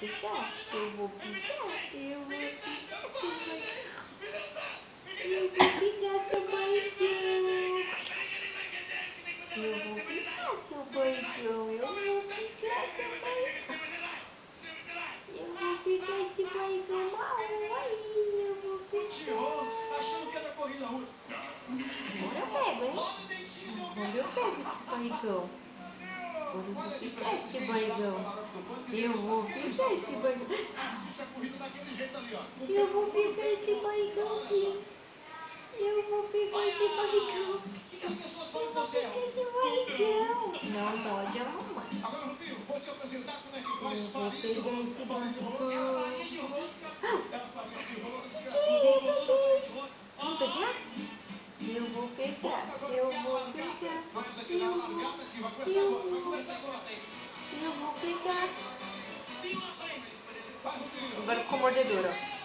Picar, eu vou picar, eu vou picar, eu vou picar seu barrigão. Eu vou picar seu barrigão, eu vou picar seu barrigão. Eu vou picar esse barrigão mal aí, eu vou picar. Achando que é da corrida rua. Agora eu pego, hein? Agora eu pego esse barrigão. Eu vou picar esse barrigão. Eu vou picar esse barrigão. Assiste a corrida daquele jeito ali, ó. Eu vou picar esse barrigão, sim. Eu vou pegar esse barrigão. O que as pessoas falam Eu com vou você? pegar esse barrigão. Não pode a mamãe. Agora, Rubinho, vou te apresentar como é que Eu faz vou farinha de pegar rosca. esse Farinha de rosca. barrigão. Farinha de rosca. É a farinha de rosca. Que Gostou da farinha de rosca? vamos pegar? Eu vou pegar. Eu vou pegar. Mas aqui na largada que vai começar agora. Vai começar agora. Eu vou pegar. Vai, Rubinho. Agora com mordedura.